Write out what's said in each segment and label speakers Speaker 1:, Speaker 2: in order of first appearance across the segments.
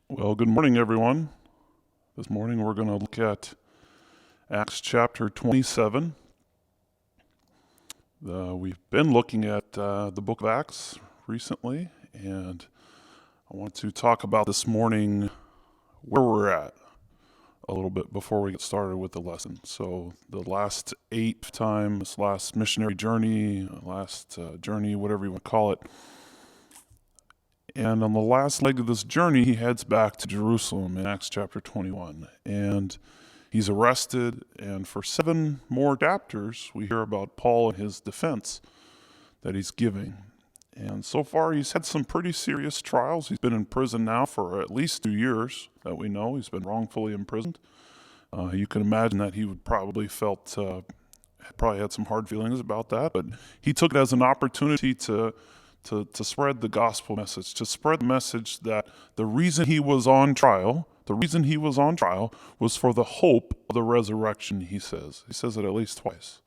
Speaker 1: Well, good morning, everyone. This morning we're going to look at Acts chapter 27. We've been looking at the book of Acts recently, and I want to talk about this morning where we're at a little bit before we get started with the lesson. So the last 8 times, last missionary journey, last journey, whatever you want to call it. And on the last leg of this journey, he heads back to Jerusalem in Acts chapter 21. And he's arrested, and for 7 more chapters, we hear about Paul and his defense that he's giving. And so far, he's had some pretty serious trials. He's been in prison now for at least 2 years that we know. He's been wrongfully imprisoned. You can imagine that he would probably probably had some hard feelings about that, but he took it as an opportunity to spread the gospel message, to spread the message that the reason he was on trial was for the hope of the resurrection, he says. He says it at least twice.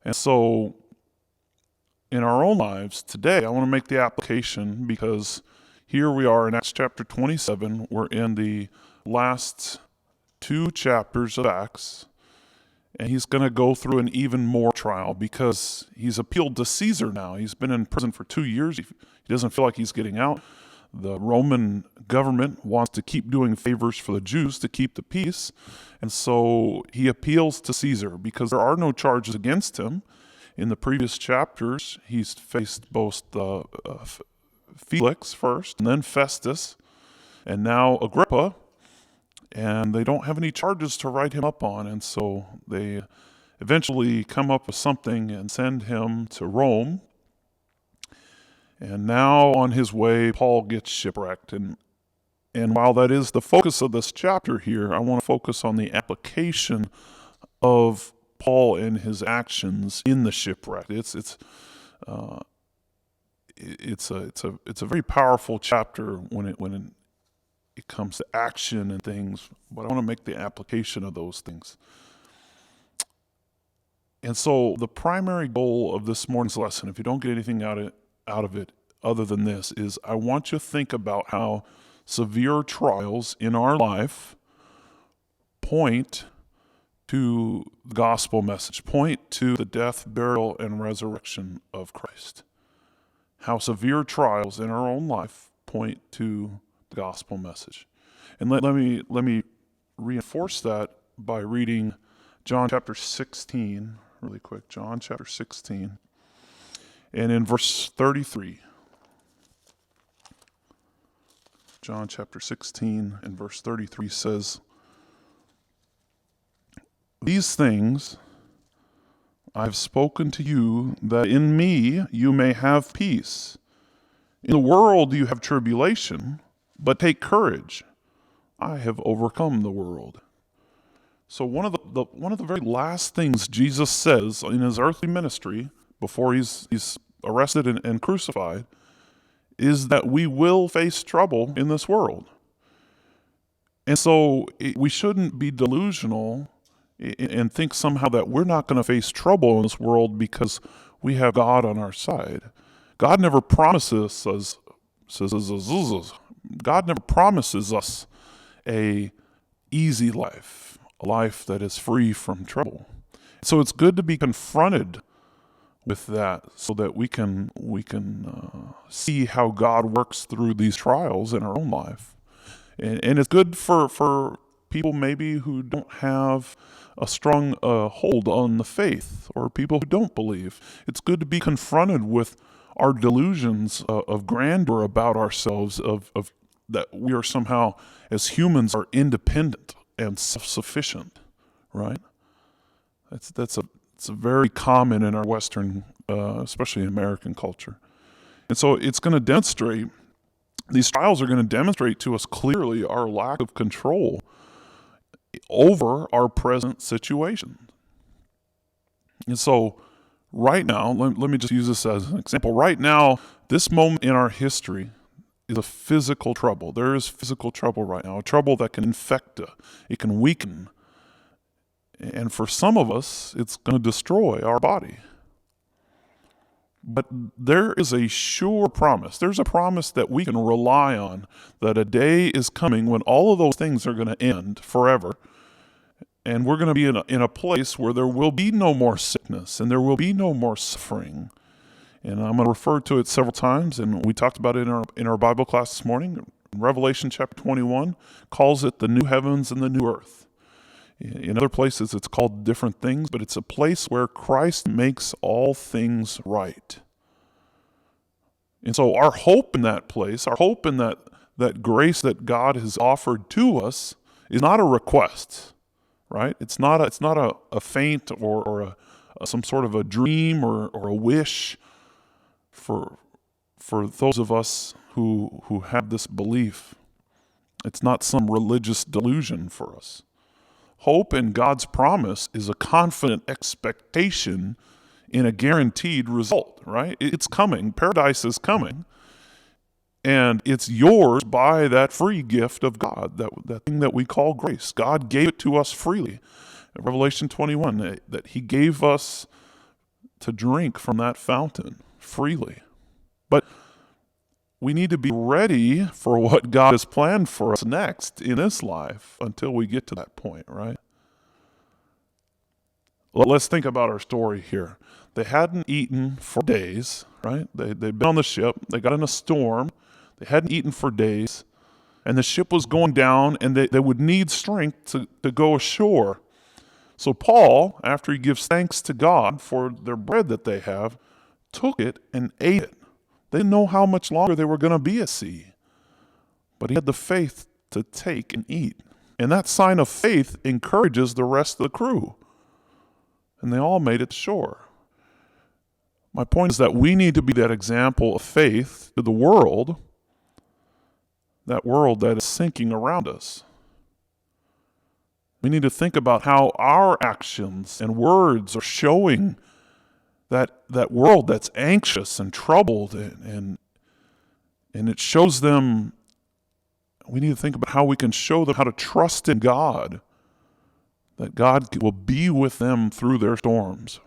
Speaker 1: And so in our own lives today, I want to make the application because here we are in Acts chapter 27. We're in the last 2 chapters of Acts. And he's going to go through an even more trial because he's appealed to Caesar now. He's been in prison for 2 years. He doesn't feel like he's getting out. The Roman government wants to keep doing favors for the Jews to keep the peace. And so he appeals to Caesar because there are no charges against him. In the previous chapters, he's faced both Felix first and then Festus and now Agrippa. And they don't have any charges to write him up on, and so they eventually come up with something and send him to Rome. And now on his way, Paul gets shipwrecked. And while that is the focus of this chapter here, I want to focus on the application of Paul and his actions in the shipwreck. It's a very powerful chapter when it comes to action and things, but I want to make the application of those things. And so the primary goal of this morning's lesson, if you don't get anything out of it other than this, is I want you to think about how severe trials in our life point to the gospel message, point to the death, burial, and resurrection of Christ. How severe trials in our own life point to the gospel message. And let me reinforce that by reading John chapter 16 really quick. John chapter 16 and in verse 33. John chapter 16 and verse 33 says, "These things I have spoken to you, that in me you may have peace. In the world you have tribulation, but take courage. I have overcome the world." So one of the very last things Jesus says in his earthly ministry before he's arrested and crucified is that we will face trouble in this world. And so we shouldn't be delusional and think somehow that we're not going to face trouble in this world because we have God on our side. God never promises us God never promises us a easy life, a life that is free from trouble. So it's good to be confronted with that so that we can see how God works through these trials in our own life. And it's good for people maybe who don't have a strong hold on the faith, or people who don't believe. It's good to be confronted with our delusions of grandeur about ourselves, of that we are somehow, as humans, are independent and self-sufficient, right? It's very common in our Western, especially American culture. And so it's going to demonstrate, these trials are going to demonstrate to us clearly our lack of control over our present situation. And so right now, let me just use this as an example. Right now, this moment in our history is a physical trouble. There is physical trouble right now, a trouble that can infect, it can weaken. And for some of us, it's going to destroy our body. But there is a sure promise. There's a promise that we can rely on, that a day is coming when all of those things are going to end forever. And we're going to be in a place where there will be no more sickness and there will be no more suffering. And I'm going to refer to it several times, and we talked about it in our Bible class this morning. Revelation chapter 21 calls it the new heavens and the new earth. In other places, it's called different things, but it's a place where Christ makes all things right. And so our hope in that place, our hope in that grace that God has offered to us is not a request, right? It's not a feint or some sort of a dream or a wish for those of us who have this belief. It's not some religious delusion for us. Hope in God's promise is a confident expectation in a guaranteed result, right? It's coming. Paradise is coming. And it's yours by that free gift of God, that thing that we call grace. God gave it to us freely. In Revelation 21, that he gave us to drink from that fountain freely. But we need to be ready for what God has planned for us next in this life until we get to that point, right? Let's think about our story here. They hadn't eaten for days, right? They'd been on the ship. They got in a storm. They hadn't eaten for days. And the ship was going down, and they would need strength to go ashore. So Paul, after he gives thanks to God for their bread that they have, took it and ate it. They didn't know how much longer they were going to be at sea. But he had the faith to take and eat. And that sign of faith encourages the rest of the crew. And they all made it to shore. My point is that we need to be that example of faith to the world, that world that is sinking around us. We need to think about how our actions and words are showing that world that's anxious and troubled, and it shows them. We need to think about how we can show them how to trust in God, that God will be with them through their storms.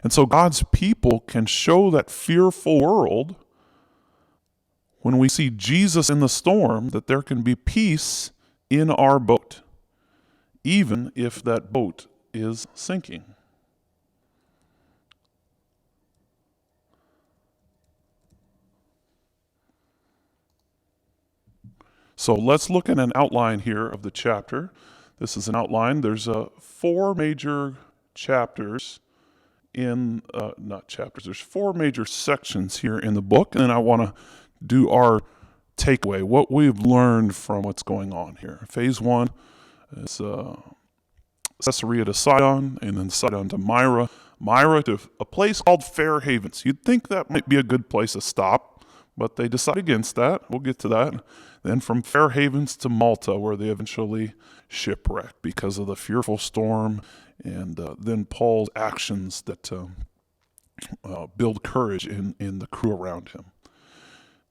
Speaker 1: And so God's people can show that fearful world, when we see Jesus in the storm, that there can be peace in our boat, even if that boat is sinking. So let's look at an outline here of the chapter. This is an outline. There's 4 major chapters there's 4 major sections here in the book, and then I want to do our takeaway, what we've learned from what's going on here. Phase 1 is Caesarea to Sidon, and then Sidon to Myra to a place called Fair Havens. You'd think that might be a good place to stop, but they decide against that. We'll get to that. Then from Fair Havens to Malta, where they eventually shipwreck because of the fearful storm, and then Paul's actions that build courage in the crew around him.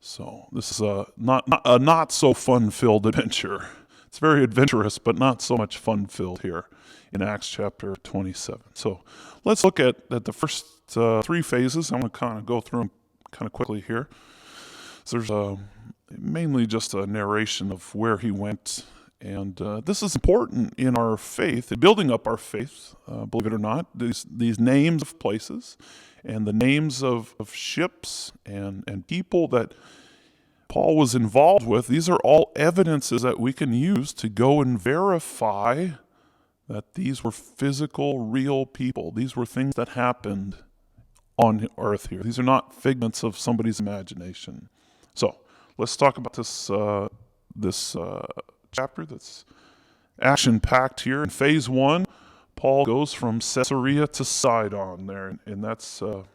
Speaker 1: So this is a not so fun-filled adventure. It's very adventurous, but not so much fun-filled here in Acts chapter 27. So let's look at the first 3 phases. I'm going to kind of go through them kind of quickly here. So there's mainly just a narration of where he went. And this is important in our faith, in building up our faith, believe it or not. These names of places and the names of ships and people that Paul was involved with, these are all evidences that we can use to go and verify that these were physical, real people. These were things that happened on earth here. These are not figments of somebody's imagination. So let's talk about this chapter that's action-packed here. In phase 1, Paul goes from Caesarea to Sidon there, and that's along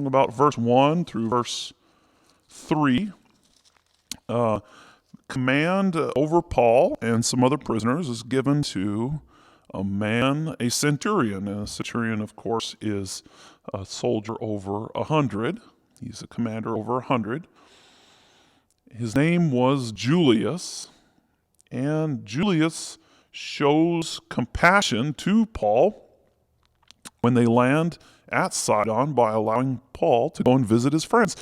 Speaker 1: about verse 1 through verse 3. Command over Paul and some other prisoners is given to a centurion. And a centurion, of course, is a soldier over 100. He's a commander over 100. His name was Julius, and Julius shows compassion to Paul when they land at Sidon by allowing Paul to go and visit his friends.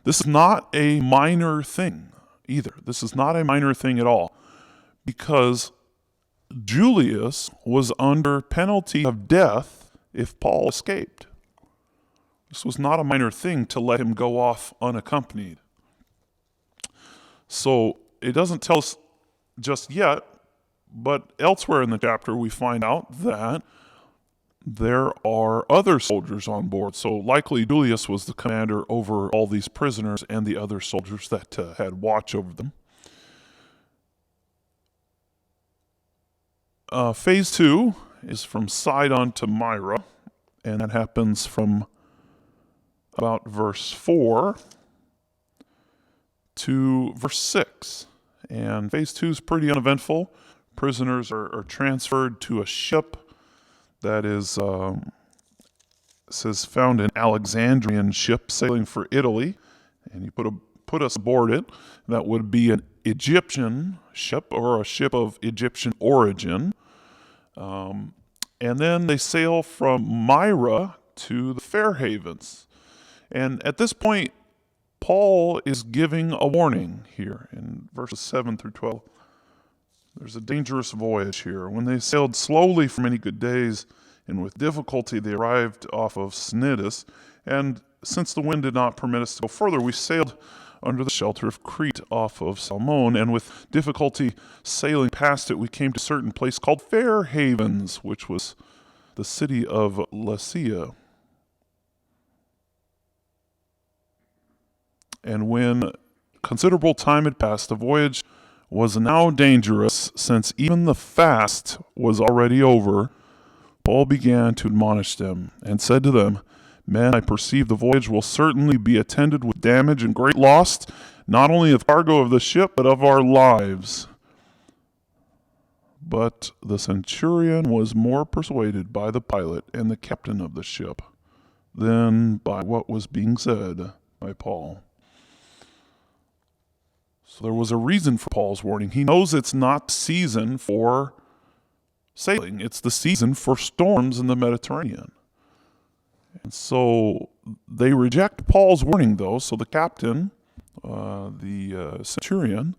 Speaker 1: This is not a minor thing either. This is not a minor thing at all, because Julius was under penalty of death if Paul escaped. This was not a minor thing to let him go off unaccompanied. So it doesn't tell us just yet, but elsewhere in the chapter we find out that there are other soldiers on board. So likely Julius was the commander over all these prisoners and the other soldiers that had watch over them. Phase 2 is from Sidon to Myra, and that happens from about verse 4 to verse 6. And phase 2 is pretty uneventful. Prisoners are transferred to a ship that is, says, found an Alexandrian ship sailing for Italy, and you put us aboard it. That would be an Egyptian ship or a ship of Egyptian origin. And then they sail from Myra to the Fair Havens. And at this point, Paul is giving a warning here in verses 7 through 12. There's a dangerous voyage here. When they sailed slowly for many good days, and with difficulty they arrived off of Cnidus, and since the wind did not permit us to go further, we sailed under the shelter of Crete off of Salmon, and with difficulty sailing past it, we came to a certain place called Fair Havens, which was the city of Lasea. And when considerable time had passed, the voyage was now dangerous, since even the fast was already over. Paul began to admonish them, and said to them, Men, I perceive the voyage will certainly be attended with damage and great loss, not only of cargo of the ship, but of our lives. But the centurion was more persuaded by the pilot and the captain of the ship than by what was being said by Paul. So there was a reason for Paul's warning. He knows it's not the season for sailing. It's the season for storms in the Mediterranean. And so they reject Paul's warning, though. So the captain, the centurion,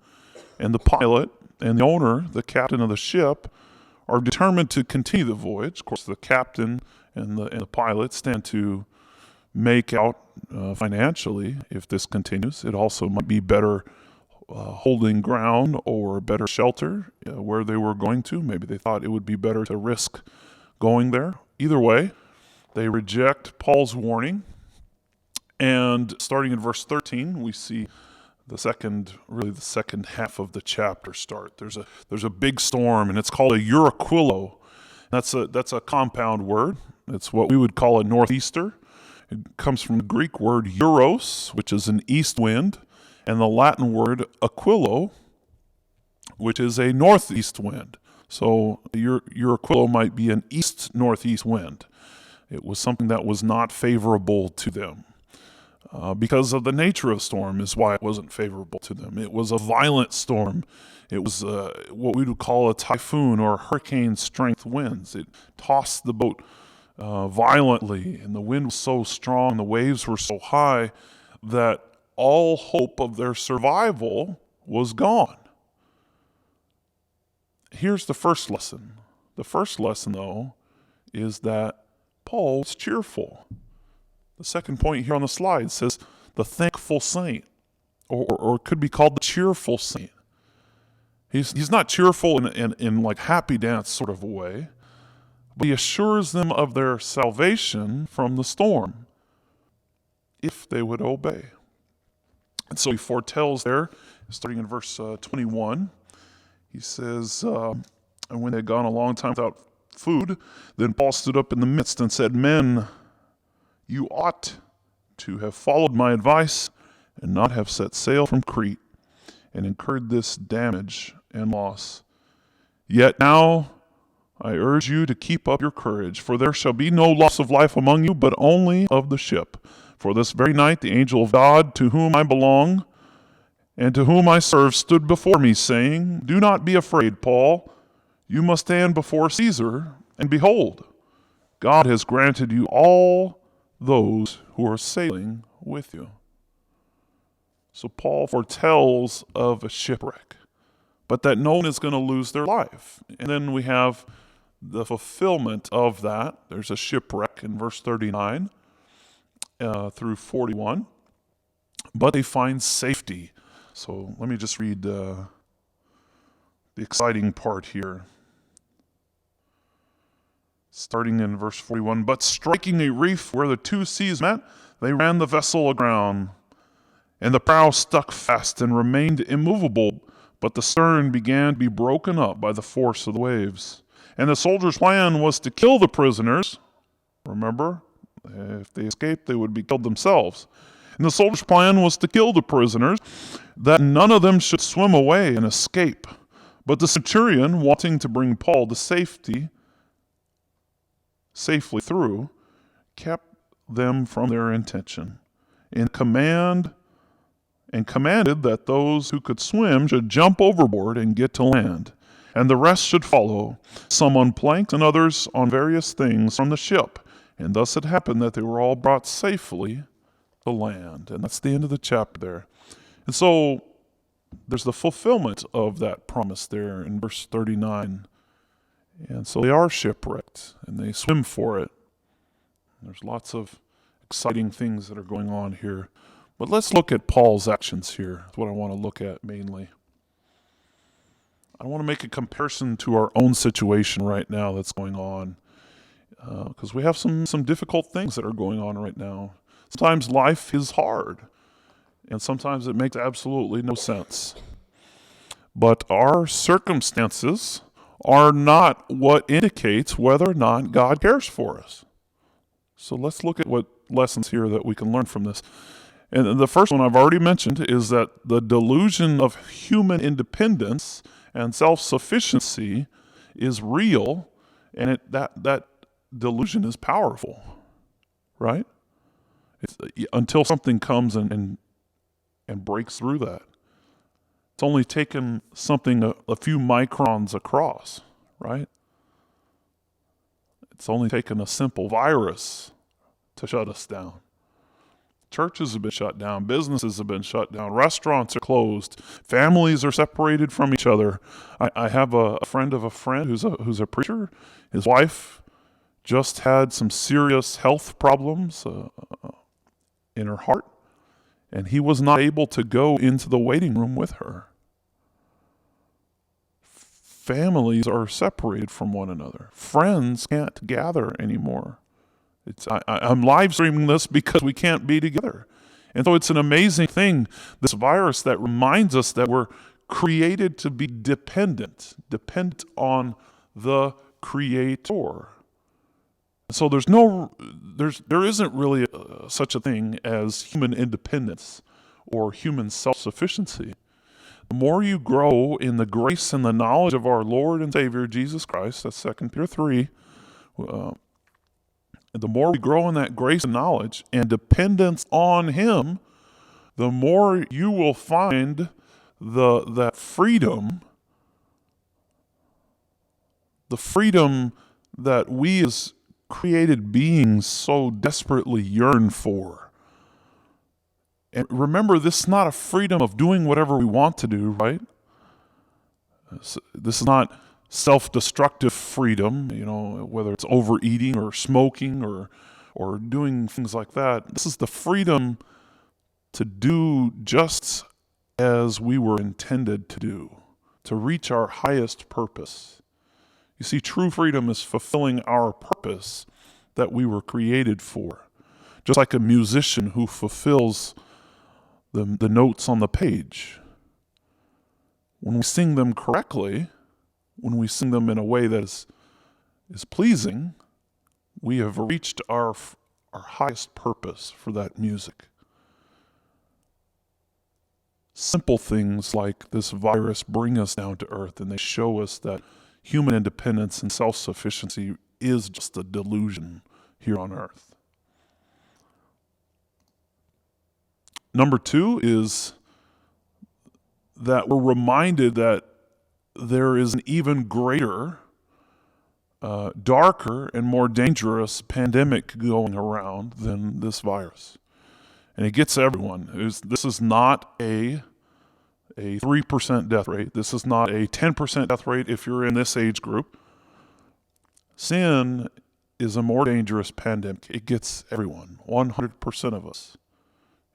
Speaker 1: and the pilot, and the owner, the captain of the ship, are determined to continue the voyage. Of course, the captain and the pilot stand to make out financially if this continues. It also might be better holding ground or better shelter where they were going to. Maybe they thought it would be better to risk going there. Either way, they reject Paul's warning. And starting in verse 13, we see the second half of the chapter start. There's a big storm, and it's called a Euraquilo. That's a compound word. It's what we would call a northeaster. It comes from the Greek word euros, which is an east wind, and the Latin word aquilo, which is a northeast wind. So Euraquilo might be an east-northeast wind. It was something that was not favorable to them. Because of the nature of the storm is why it wasn't favorable to them. It was a violent storm. It was what we would call a typhoon or hurricane-strength winds. It tossed the boat violently, and the wind was so strong, the waves were so high that all hope of their survival was gone. Here's the first lesson. The first lesson, though, is that Paul was cheerful. The second point here on the slide says the thankful saint, or it could be called the cheerful saint. He's not cheerful in like happy dance sort of a way, but he assures them of their salvation from the storm if they would obey. And so he foretells there, starting in verse 21, he says, and when they had gone a long time without food, then Paul stood up in the midst and said, Men, you ought to have followed my advice and not have set sail from Crete and incurred this damage and loss. Yet now I urge you to keep up your courage, for there shall be no loss of life among you, but only of the ship. For this very night the angel of God, to whom I belong and to whom I serve, stood before me, saying, Do not be afraid, Paul. You must stand before Caesar, and behold, God has granted you all those who are sailing with you. So Paul foretells of a shipwreck, but that no one is going to lose their life. And then we have the fulfillment of that. There's a shipwreck in verse 39 through 41, but they find safety. So let me just read the exciting part here. Starting in verse 41, but striking a reef where the two seas met, they ran the vessel aground, and the prow stuck fast and remained immovable, but the stern began to be broken up by the force of the waves. And the soldiers' plan was to kill the prisoners. Remember, if they escaped, they would be killed themselves. And the soldiers' plan was to kill the prisoners, that none of them should swim away and escape. But the centurion, wanting to bring Paul to safely through, kept them from their intention, and commanded that those who could swim should jump overboard and get to land, and the rest should follow, some on planks and others on various things from the ship. And thus it happened that they were all brought safely to land. And that's the end of the chapter there. And so there's the fulfillment of that promise there in verse 39. And so they are shipwrecked, and they swim for it. There's lots of exciting things that are going on here. But let's look at Paul's actions here. That's what I want to look at mainly. I want to make a comparison to our own situation right now that's going on, because we have some difficult things that are going on right now. Sometimes life is hard, and sometimes it makes absolutely no sense. But our circumstances are not what indicates whether or not God cares for us. So let's look at what lessons here that we can learn from this. And the first one I've already mentioned is that the delusion of human independence and self-sufficiency is real, and that delusion is powerful, right? Until something comes and breaks through that. It's only taken something a few microns across, right? It's only taken a simple virus to shut us down. Churches have been shut down. Businesses have been shut down. Restaurants are closed. Families are separated from each other. I have a friend of a friend who's a preacher. His wife just had some serious health problems in her heart, and he was not able to go into the waiting room with her. Families are separated from one another. Friends can't gather anymore. I'm live streaming this because we can't be together. And so it's an amazing thing, this virus that reminds us that we're created to be dependent on the Creator. So there isn't really such a thing as human independence or human self-sufficiency. The more you grow in the grace and the knowledge of our Lord and Savior Jesus Christ, that's 2 Peter 3, the more we grow in that grace and knowledge and dependence on Him, the more you will find that freedom, the freedom that we as created beings so desperately yearn for. And remember, this is not a freedom of doing whatever we want to do, right? This is not self-destructive freedom, whether it's overeating or smoking or doing things like that. This is the freedom to do just as we were intended to do, to reach our highest purpose. You see, true freedom is fulfilling our purpose that we were created for. Just like a musician who fulfills the notes on the page. When we sing them correctly, when we sing them in a way that is pleasing, we have reached our highest purpose for that music. Simple things like this virus bring us down to earth, and they show us that human independence and self-sufficiency is just a delusion here on earth. Number 2 is that we're reminded that there is an even greater darker and more dangerous pandemic going around than this virus. And it gets everyone. This is not a 3% death rate. This is not a 10% death rate if you're in this age group. Sin is a more dangerous pandemic. It gets everyone, 100% of us.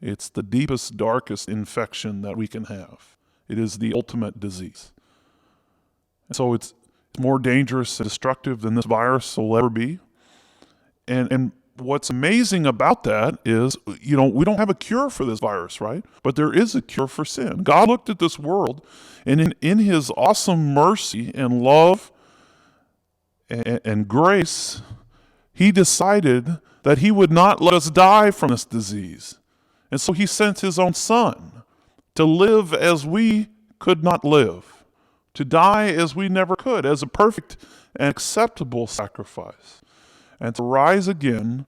Speaker 1: It's the deepest, darkest infection that we can have. It is the ultimate disease. And so it's more dangerous and destructive than this virus will ever be. And what's amazing about that is, we don't have a cure for this virus, right? But there is a cure for sin. God looked at this world, and in his awesome mercy and love and grace, he decided that he would not let us die from this disease. And so he sent his own son to live as we could not live, to die as we never could, as a perfect and acceptable sacrifice, and to rise again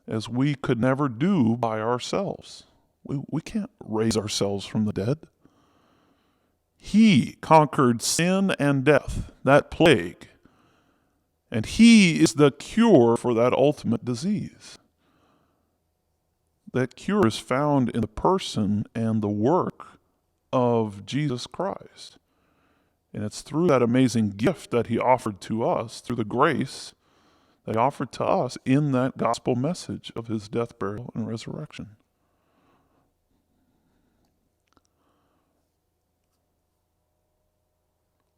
Speaker 1: as we could never do by ourselves. We can't raise ourselves from the dead. He conquered sin and death, that plague, and he is the cure for that ultimate disease. That cure is found in the person and the work of Jesus Christ. And it's through that amazing gift that he offered to us, through the grace that he offered to us in that gospel message of his death, burial, and resurrection.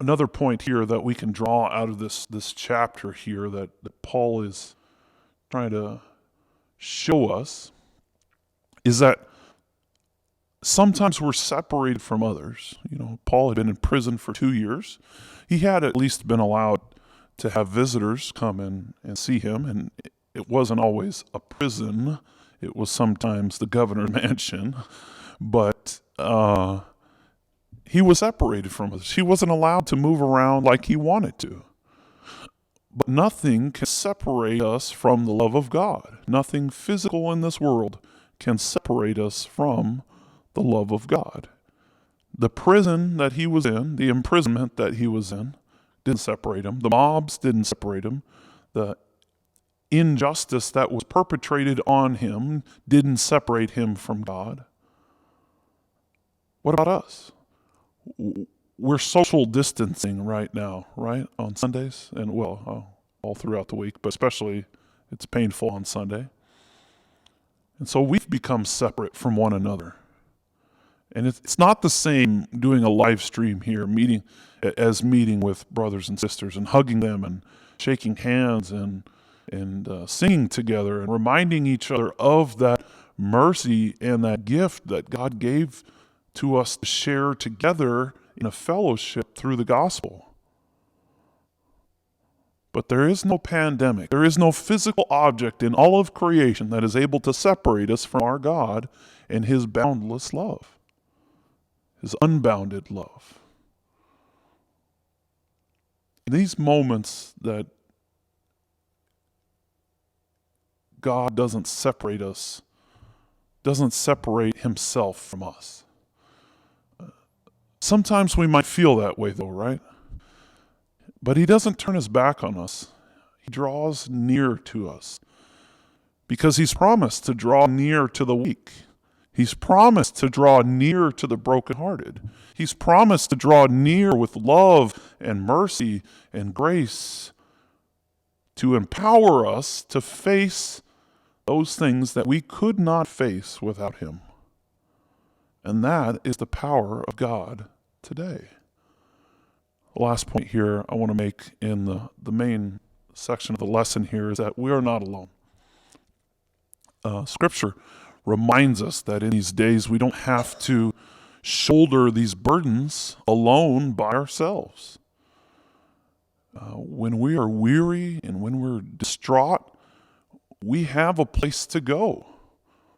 Speaker 1: Another point here that we can draw out of this chapter here that Paul is trying to show us is that sometimes we're separated from others. Paul had been in prison for 2 years. He had at least been allowed to have visitors come in and see him, and it wasn't always a prison. It was sometimes the governor's mansion, but he was separated from us. He wasn't allowed to move around like he wanted to. But nothing can separate us from the love of God. Nothing physical in this world can separate us from the love of God. The prison that he was in, the imprisonment that he was in, didn't separate him. The mobs didn't separate him. The injustice that was perpetrated on him didn't separate him from God. What about us? We're social distancing right now, right? On Sundays, and all throughout the week, but especially it's painful on Sunday. And so we've become separate from one another. And it's not the same doing a live stream here, meeting with brothers and sisters and hugging them and shaking hands and singing together and reminding each other of that mercy and that gift that God gave to us to share together in a fellowship through the gospel. But there is no pandemic. There is no physical object in all of creation that is able to separate us from our God and his boundless love, his unbounded love. In these moments that God doesn't separate us, doesn't separate himself from us. Sometimes we might feel that way though, right? But he doesn't turn his back on us. He draws near to us because he's promised to draw near to the weak. He's promised to draw near to the brokenhearted. He's promised to draw near with love and mercy and grace to empower us to face those things that we could not face without him. And that is the power of God today. The last point here I want to make in the main section of the lesson here is that we are not alone. Scripture reminds us that in these days we don't have to shoulder these burdens alone by ourselves. When we are weary and when we're distraught, we have a place to go.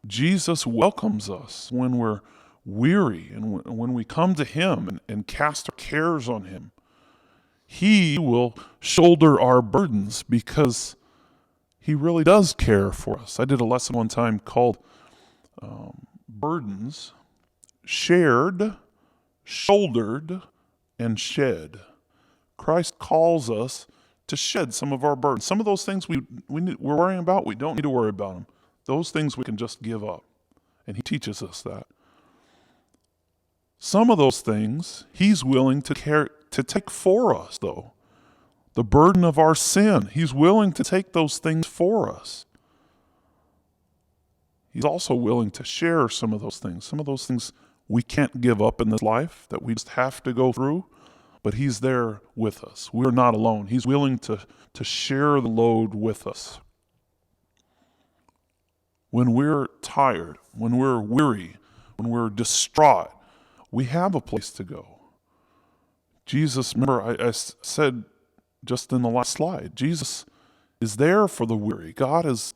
Speaker 1: Jesus welcomes us when we're weary and when we come to him and cast our cares on him. He will shoulder our burdens because he really does care for us. I did a lesson one time called Burdens Shared, Shouldered, and Shed. Christ calls us to shed some of our burdens. Some of those things we're worrying about, we don't need to worry about them. Those things we can just give up. And he teaches us that. Some of those things he's willing to take for us, though. The burden of our sin, he's willing to take those things for us. He's also willing to share some of those things. Some of those things we can't give up in this life, that we just have to go through, but he's there with us. We're not alone. He's willing to share the load with us. When we're tired, when we're weary, when we're distraught, we have a place to go. Jesus, remember I said just in the last slide, Jesus is there for the weary. God has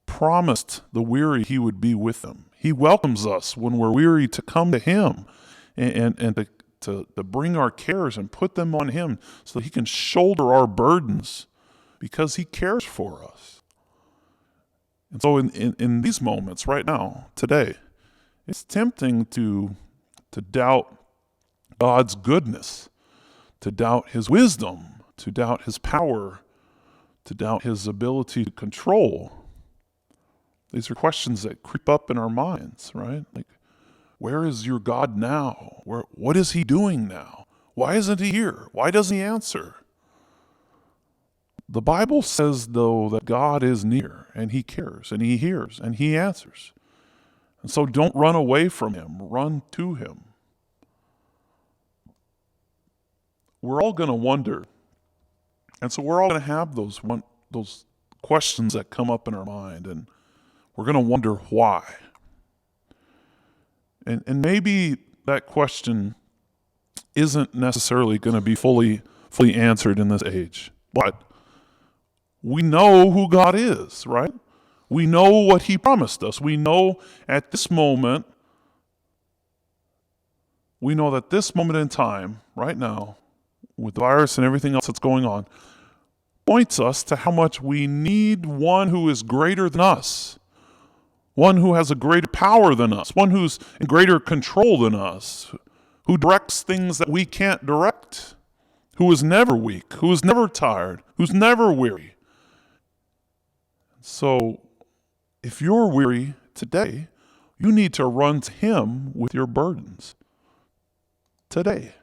Speaker 1: promised the weary he would be with them. He welcomes us when we're weary to come to him and to bring our cares and put them on him so that he can shoulder our burdens because he cares for us. And so in these moments right now, today, it's tempting to doubt God's goodness, to doubt his wisdom, to doubt his power, to doubt his ability to control. These are questions that creep up in our minds, right? Like, where is your God now? What is he doing now? Why isn't he here? Why doesn't he answer? The Bible says, though, that God is near, and he cares, and he hears, and he answers. And so don't run away from him. Run to him. We're all going to wonder. And so we're all going to have those questions that come up in our mind, and we're going to wonder why. And maybe that question isn't necessarily going to be fully answered in this age. But we know who God is, right? We know what he promised us. We know at this moment, we know that this moment in time, right now, with the virus and everything else that's going on, points us to how much we need one who is greater than us, one who has a greater power than us, one who's in greater control than us, who directs things that we can't direct, who is never weak, who is never tired, who's never weary. So, if you're weary today, you need to run to him with your burdens today.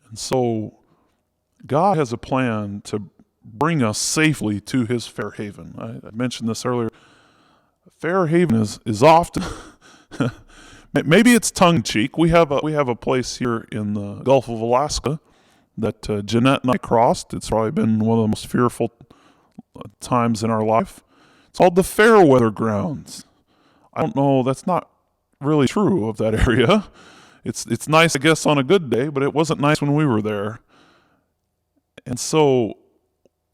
Speaker 1: And so, God has a plan to bring us safely to his fair haven. I mentioned this earlier. Fair haven is often, maybe it's tongue-in-cheek. We have a place here in the Gulf of Alaska that Jeanette and I crossed. It's probably been one of the most fearful times in our life. It's called the Fairweather Grounds. I don't know, that's not really true of that area. It's nice, I guess, on a good day, but it wasn't nice when we were there. And so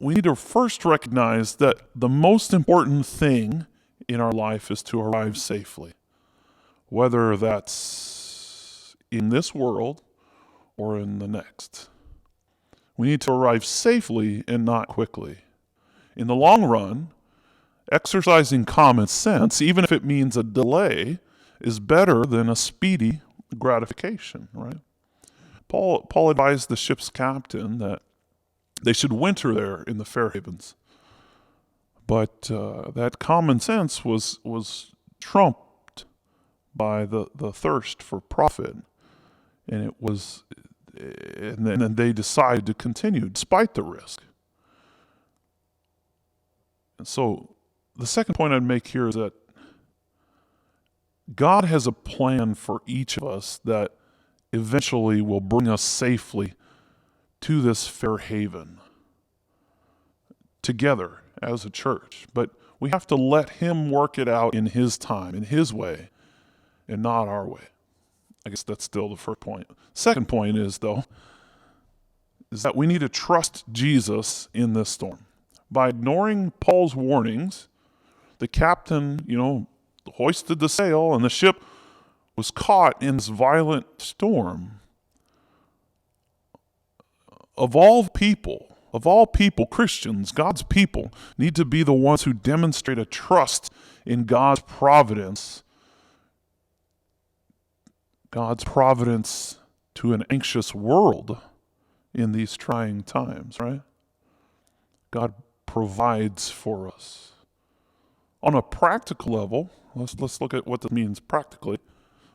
Speaker 1: we need to first recognize that the most important thing in our life is to arrive safely, whether that's in this world or in the next. We need to arrive safely and not quickly. In the long run, exercising common sense, even if it means a delay, is better than a speedy gratification, right? Paul advised the ship's captain that they should winter there in the Fair Havens. But that common sense was trumped by the thirst for profit. And then they decided to continue despite the risk. And so the second point I'd make here is that God has a plan for each of us that eventually will bring us safely to this fair haven together as a church. But we have to let him work it out in his time, in his way, and not our way. I guess that's still the first point. Second point is that we need to trust Jesus in this storm. By ignoring Paul's warnings, the captain, hoisted the sail and the ship was caught in this violent storm. Of all people, Christians, God's people, need to be the ones who demonstrate a trust in God's providence to an anxious world in these trying times, right? God provides for us. On a practical level, let's look at what this means practically.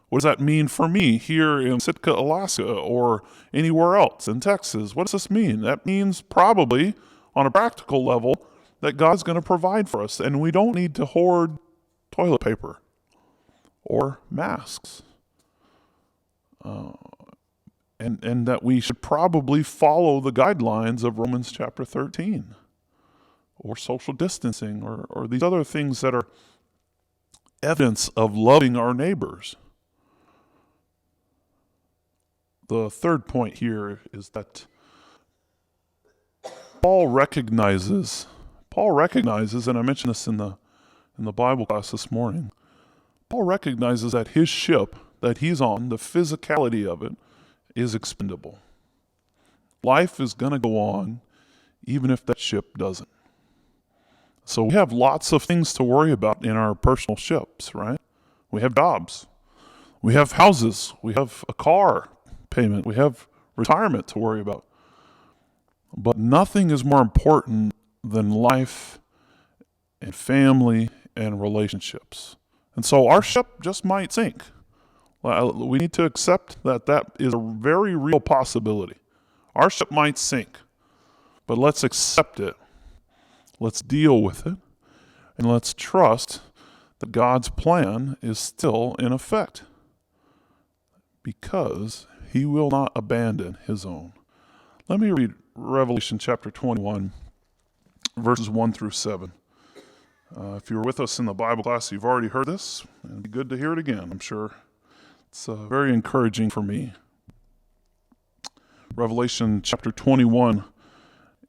Speaker 1: What does that mean for me here in Sitka, Alaska, or anywhere else in Texas? What does this mean? That means probably, on a practical level, that God's going to provide for us, and we don't need to hoard toilet paper or masks. And that we should probably follow the guidelines of Romans chapter 13, or social distancing, or these other things that are evidence of loving our neighbors. The third point here is that Paul recognizes, and I mentioned this in the Bible class this morning, Paul recognizes that his ship that he's on, the physicality of it, is expendable. Life is going to go on even if that ship doesn't. So we have lots of things to worry about in our personal ships, right? We have jobs. We have houses. We have a car payment. We have retirement to worry about. But nothing is more important than life and family and relationships. And so our ship just might sink. We need to accept that is a very real possibility. Our ship might sink, but let's accept it. Let's deal with it, and let's trust that God's plan is still in effect, because he will not abandon his own. Let me read Revelation chapter 21, verses 1 through 7. If you were with us in the Bible class, you've already heard this. It'd be good to hear it again, I'm sure. It's very encouraging for me. Revelation chapter 21,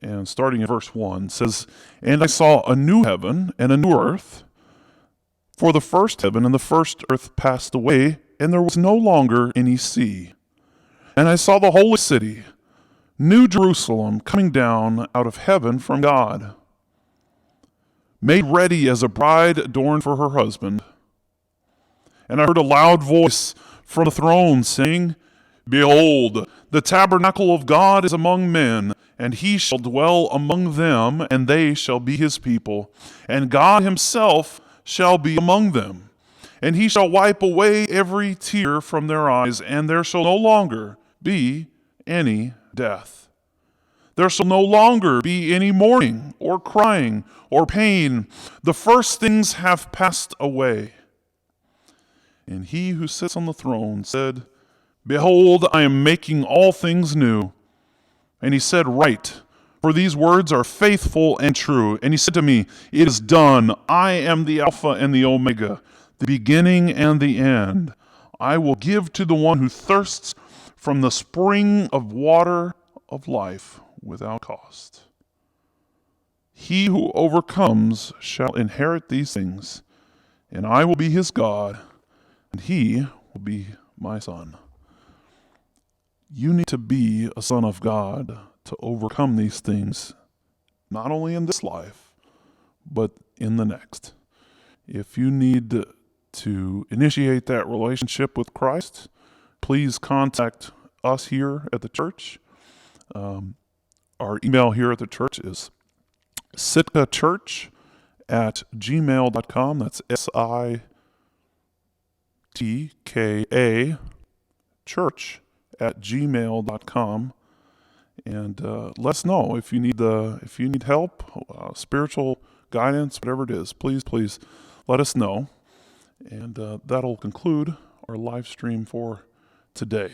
Speaker 1: and starting in verse 1, says, "And I saw a new heaven and a new earth, for the first heaven and the first earth passed away, and there was no longer any sea. And I saw the holy city, New Jerusalem, coming down out of heaven from God, made ready as a bride adorned for her husband. And I heard a loud voice from the throne saying, 'Behold, the tabernacle of God is among men, and he shall dwell among them, and they shall be his people. And God himself shall be among them. And he shall wipe away every tear from their eyes, and there shall no longer be any death. There shall no longer be any mourning, or crying, or pain. The first things have passed away.' And he who sits on the throne said, 'Behold, I am making all things new.' And he said, 'Write, for these words are faithful and true.' And he said to me, 'It is done. I am the Alpha and the Omega, the beginning and the end. I will give to the one who thirsts from the spring of water of life without cost. He who overcomes shall inherit these things, and I will be his God, and he will be my son.'" You need to be a son of God to overcome these things, not only in this life, but in the next. If you need to initiate that relationship with Christ, please contact us here at the church. Our email here at the church is sitkachurch@gmail.com. That's SITKA church@gmail.com. And let us know if you need help, spiritual guidance, whatever it is. Please let us know. And that'll conclude our live stream for today.